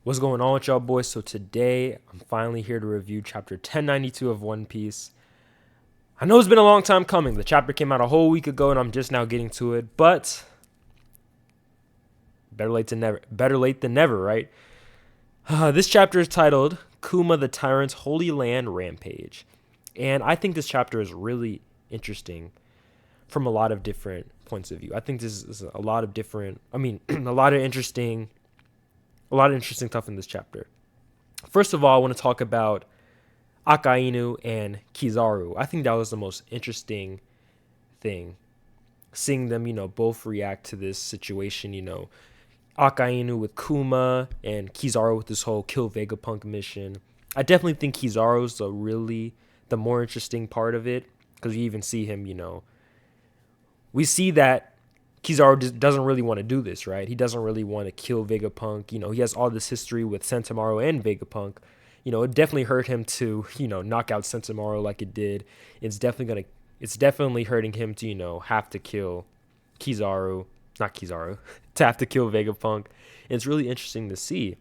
What's going on with y'all boys? So today I'm finally here to review chapter 1092 of One Piece. I know it's been a long time coming. The chapter came out a whole week ago and I'm just now getting to it, but better late than never. Better late than never, right? This chapter is titled Kuma the Tyrant's Holy Land Rampage. And I think this chapter is really interesting from a lot of different points of view. I think this is a lot of different, a lot of interesting stuff in this chapter. First of all, I want to talk about Akainu and Kizaru. I think that was the most interesting thing. Seeing them, both react to this situation, Akainu with Kuma and Kizaru with this whole kill Vegapunk mission. I definitely think Kizaru's the more interesting part of it, because you even see him, we see that Kizaru just doesn't really want to do this, right? He doesn't really want to kill Vegapunk. He has all this history with Sentomaru and Vegapunk. It definitely hurt him to, knock out Sentomaru like it did. It's definitely hurting him to, have to kill to have to kill Vegapunk. And it's really interesting to see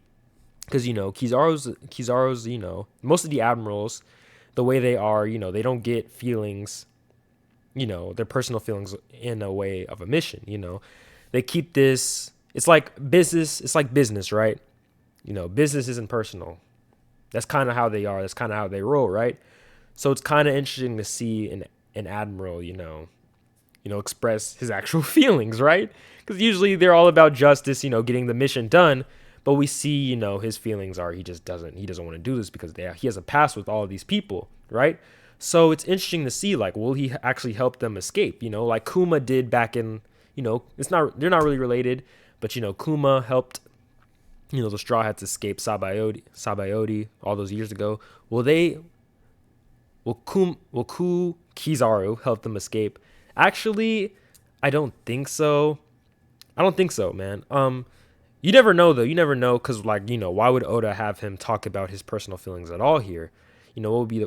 because, Kizaru's, most of the admirals, the way they are, they don't get feelings, their personal feelings in a way of a mission. They keep this, it's like business, right? Business isn't personal. That's kind of how they are. That's kind of how they roll, right? So it's kind of interesting to see an admiral, express his actual feelings, right? Because usually they're all about justice, getting the mission done. But we see, his feelings are he doesn't want to do this because he has a past with all of these people, right? So it's interesting to see, will he actually help them escape? Like Kuma did back in, they're not really related, but Kuma helped, the Straw Hats escape Sabayoti all those years ago. Will Kizaru help them escape? Actually, I don't think so. Man. You never know though. You never know because why would Oda have him talk about his personal feelings at all here? What would be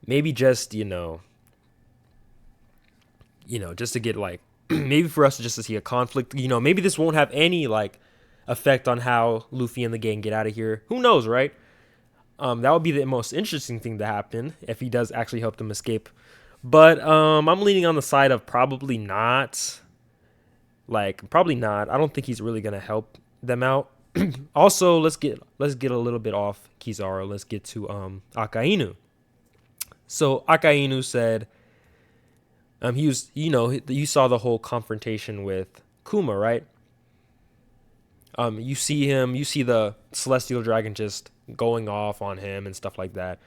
maybe just just to get maybe for us just to see a conflict. Maybe this won't have any effect on how Luffy and the gang get out of here. Who knows, right? That would be the most interesting thing to happen if he does actually help them escape. But I'm leaning on the side of probably not. Probably not. I don't think he's really gonna help them out. Also, let's get a little bit off Kizaru. Let's get to Akainu. So Akainu said, he was, you saw the whole confrontation with Kuma, right? You see the Celestial Dragon just going off on him and stuff like that.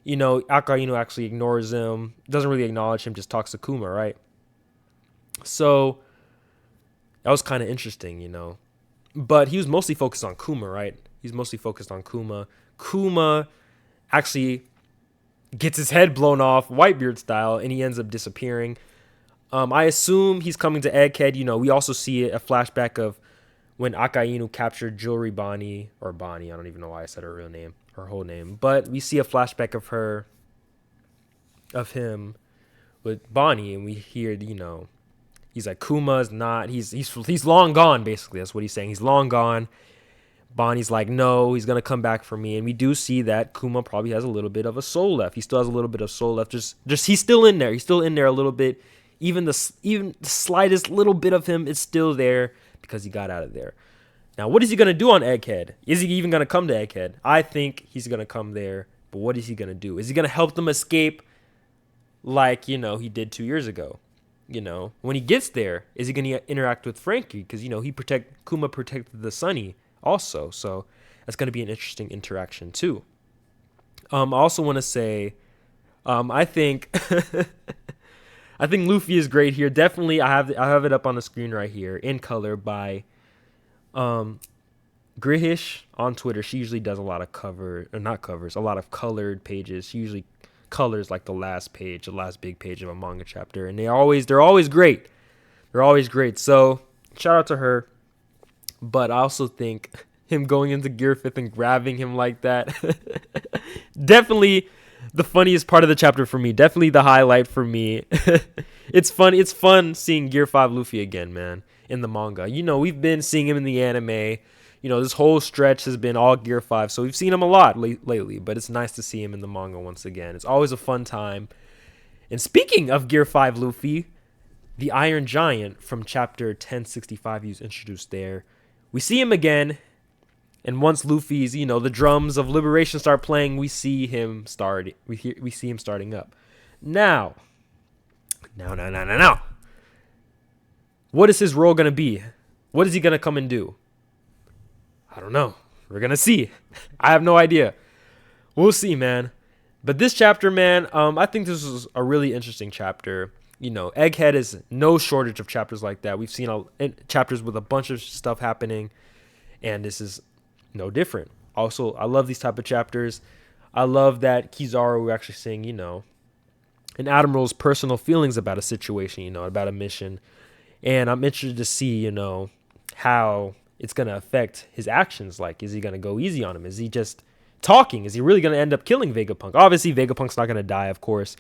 Akainu actually ignores him, doesn't really acknowledge him, just talks to Kuma, right? So that was kind of interesting, But he was mostly focused on Kuma, right? He's mostly focused on Kuma. Kuma actually gets his head blown off, Whitebeard style, and he ends up disappearing. I assume he's coming to Egghead. We also see a flashback of when Akainu captured Jewelry Bonnie, or Bonnie, I don't even know why I said her whole name. But we see a flashback of him with Bonnie, and we hear, he's like, Kuma's not, he's long gone, basically. That's what he's saying. He's long gone. Bonnie's like, no, he's going to come back for me. And we do see that Kuma probably has a little bit of a soul left. He still has a little bit of soul left. Just he's still in there. He's still in there a little bit. Even the slightest little bit of him is still there because he got out of there. Now, what is he going to do on Egghead? Is he even going to come to Egghead? I think he's going to come there. But what is he going to do? Is he going to help them escape like, he did 2 years ago? When he gets there, is he going to interact with Frankie? Because, Kuma protected the Sunny also. So that's going to be an interesting interaction too. I also want to say, I think I think Luffy is great here. Definitely, I have it up on the screen right here in color by Grihish on Twitter. She usually does a lot of a lot of colored pages. She usually colors the last big page of a manga chapter, and they're always great. They're always great. So shout out to her. But I also think him going into Gear 5th and grabbing him like that, definitely the funniest part of the chapter for me. Definitely the highlight for me. It's fun seeing Gear 5 Luffy again, man, in the manga. We've been seeing him in the anime. this whole stretch has been all Gear 5, so we've seen him a lot lately, but it's nice to see him in the manga once again. It's always a fun time. And speaking of Gear 5 Luffy, the Iron Giant from chapter 1065 he's introduced there. We see him again, and once Luffy's, the drums of liberation start playing, we see him starting up. Now. What is his role going to be? What is he going to come and do? I don't know. We're going to see. I have no idea. We'll see, man. But this chapter, man, I think this was a really interesting chapter. Egghead is no shortage of chapters like that. We've seen chapters with a bunch of stuff happening, and this is no different. Also, I love these type of chapters. I love that Kizaru actually saying, an admiral's personal feelings about a situation, about a mission. And I'm interested to see, how it's going to affect his actions. Like, is he going to go easy on him? Is he just talking? Is he really going to end up killing Vegapunk? Obviously, Vegapunk's not going to die, of course.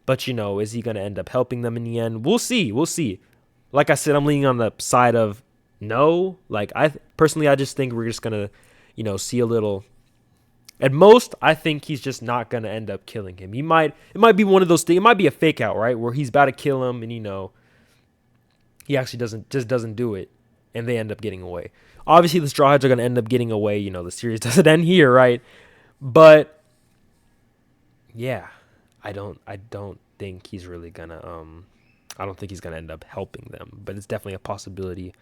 But, is he going to end up helping them in the end? We'll see. Like I said, I'm leaning on the side of no. Like, I just think we're just going to, see a little. At most, I think he's just not going to end up killing him. It might be one of those things. It might be a fake out, right? Where he's about to kill him and, he actually doesn't do it. And they end up getting away. Obviously, the Straw Hats are going to end up getting away. The series doesn't end here, right? But, yeah, I don't think he's really going to, I don't think he's going to end up helping them. But it's definitely a possibility.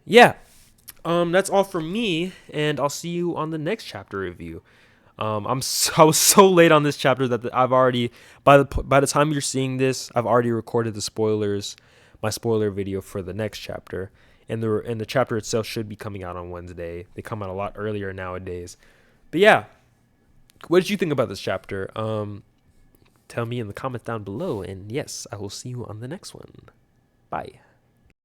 Yeah. That's all from me, and I'll see you on the next chapter review. I was so late on this chapter that I've already, by the time you're seeing this, I've already recorded my spoiler video for the next chapter, and the chapter itself should be coming out on Wednesday. They come out a lot earlier nowadays. But yeah, what did you think about this chapter? Tell me in the comments down below, and yes, I will see you on the next one. Bye.